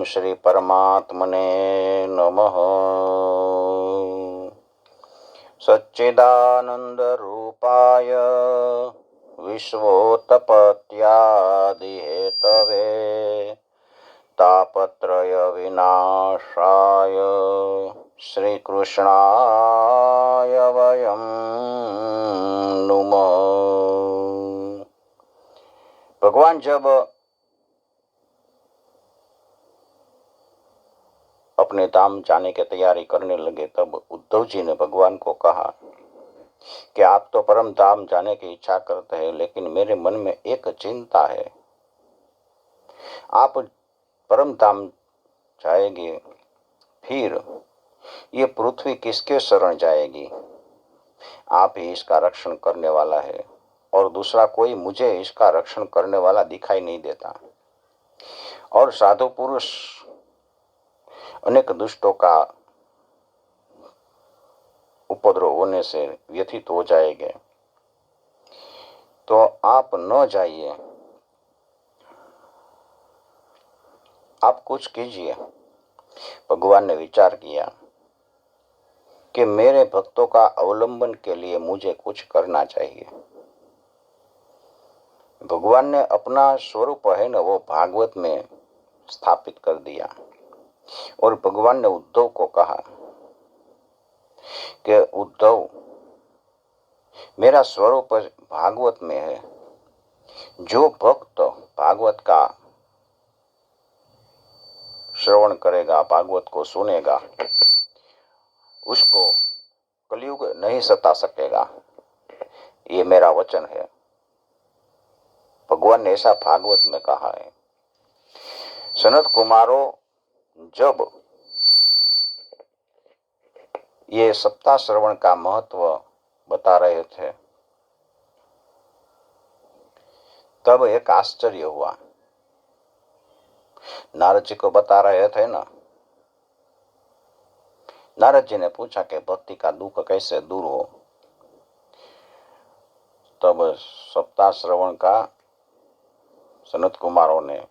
श्री परमात्मने नमः। सच्चिदानंद रूपाय विश्वोत्पत्त्यादि हेतवे तापत्रय विनाशाय श्री कृष्णाय वयं नुमः। भगवान जब अपने धाम जाने की तैयारी करने लगे तब उद्धव जी ने भगवान को कहा कि आप तो परम धाम जाने की इच्छा करते हैं, लेकिन मेरे मन में एक चिंता है। आप परम धाम जाएंगे, फिर ये पृथ्वी किसके शरण जाएगी? आप ही इसका रक्षण करने वाला है और दूसरा कोई मुझे इसका रक्षण करने वाला दिखाई नहीं देता। और साधु पुरुष अनेक दुष्टों का उपद्रव होने से व्यथित हो जाएंगे, तो आप न जाइए, आप कुछ कीजिए। भगवान ने विचार किया कि मेरे भक्तों का अवलंबन के लिए मुझे कुछ करना चाहिए। भगवान ने अपना स्वरूप है न वो भागवत में स्थापित कर दिया और भगवान ने उद्धव को कहा कि उद्धव, मेरा स्वरूप भागवत में है। जो भक्त भागवत का श्रवण करेगा, भागवत को सुनेगा, उसको कलयुग नहीं सता सकेगा। ये मेरा वचन है। भगवान ने ऐसा भागवत में कहा है। सनत कुमारों जब ये सप्ताह श्रवण का महत्व बता रहे थे तब एक आश्चर्य हुआ। नारद जी को बता रहे थे ना। नारद जी ने पूछा कि भक्ति का दुख कैसे दूर हो। तब सप्ताह श्रवण का सनत कुमारों ने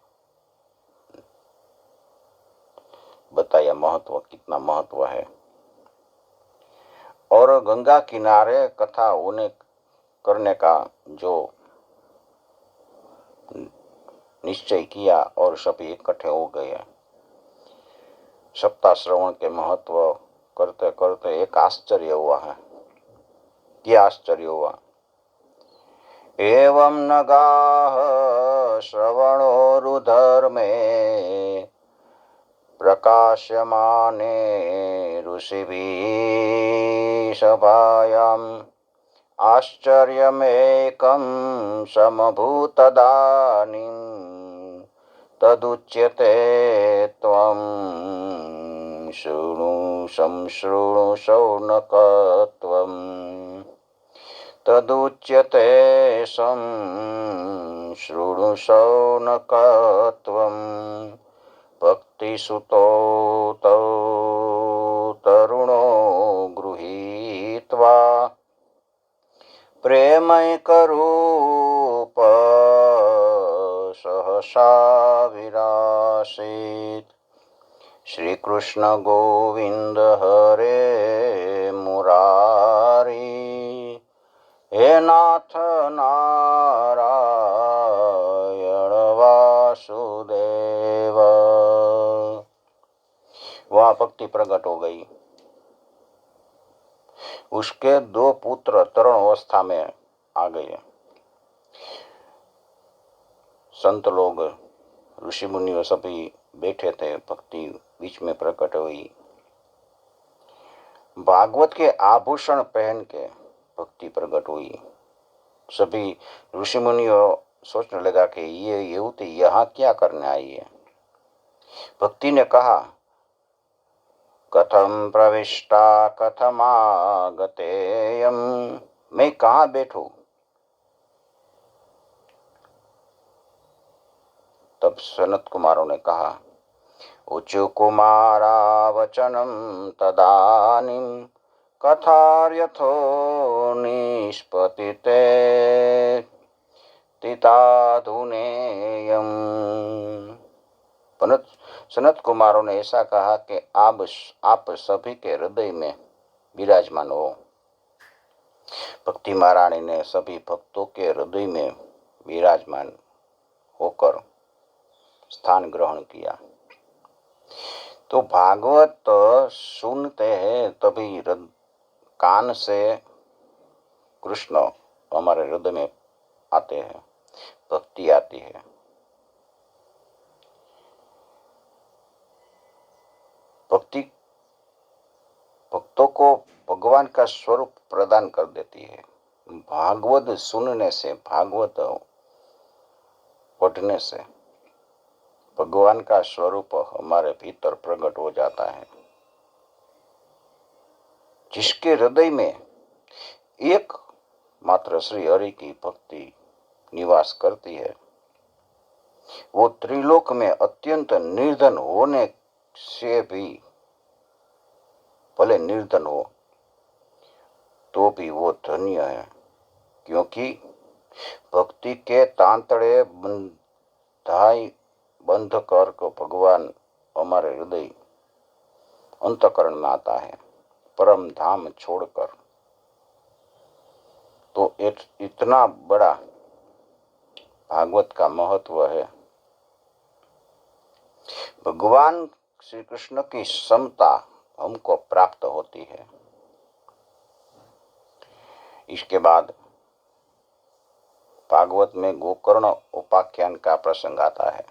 बताया महत्व, कितना महत्व है। और गंगा किनारे कथा होने करने का जो निश्चय किया और सभी इकट्ठे हो गए। सप्ताह श्रवण के महत्व करते करते एक आश्चर्य हुआ है। क्या आश्चर्य हुआ? एवं नगाः श्रवणो रुधर्मे प्रकाश्यमाने ऋषिभिः सभायाम् आश्चर्यमेकं समभूतदानीं तदुच्यते त्वं शृणु संशृणु शौनकत्वम् तदुच्यते संशृणु शौनकत्वम् भक्तिसुतो तौ तरुणो गृहीत्वा प्रेमैकरूप सहसा विरासीत्। श्रीकृष्ण गोविंद हरे मुरारी, हे नाथ नारायण वासुदेव। वहाँ भक्ति प्रकट हो गई। उसके दो पुत्र तरुण अवस्था में आ गए। संत लोग, ऋषि मुनि सभी बैठे थे। भक्ति बीच में प्रकट हुई। भागवत के आभूषण पहन के भक्ति प्रकट हुई। सभी ऋषि मुनियों सोचने लगा कि ये युवती यहाँ क्या करने आई है। भक्ति ने कहा, कथम प्रविष्टा कथमागतेयम, मैं कहाँ बैठूं? तब सनत कुमारों ने कहा, उचु कुमारा वचनम तदानीम कथार्यथो निष्पतिते तिताधुनेयम। सनत कुमारों ने ऐसा कहा कि आप सभी के हृदय में विराजमान हो। भक्ति महारानी ने सभी भक्तों के हृदय में विराजमान होकर स्थान ग्रहण किया। तो भागवत सुनते हैं तभी कान से कृष्ण हमारे हृदय में आते हैं, भक्ति आती है। भक्ति भक्तों को भगवान का स्वरूप प्रदान कर देती है। भागवत सुनने से, भागवत पढ़ने से भगवान का स्वरूप हमारे भीतर प्रकट हो जाता है। जिसके हृदय में एक मात्र श्री हरि की भक्ति निवास करती है, वो त्रिलोक में अत्यंत निर्धन होने से भी, भले निर्धन हो तो भी वो धन्य है, क्योंकि भक्ति के तांतड़े बंध कर को भगवान हमारे हृदय अंतःकरण में आता है, परम धाम छोड़कर। तो इतना बड़ा भागवत का महत्व है। भगवान श्री कृष्ण की समता हमको प्राप्त होती है। इसके बाद भागवत में गोकर्ण उपाख्यान का प्रसंग आता है।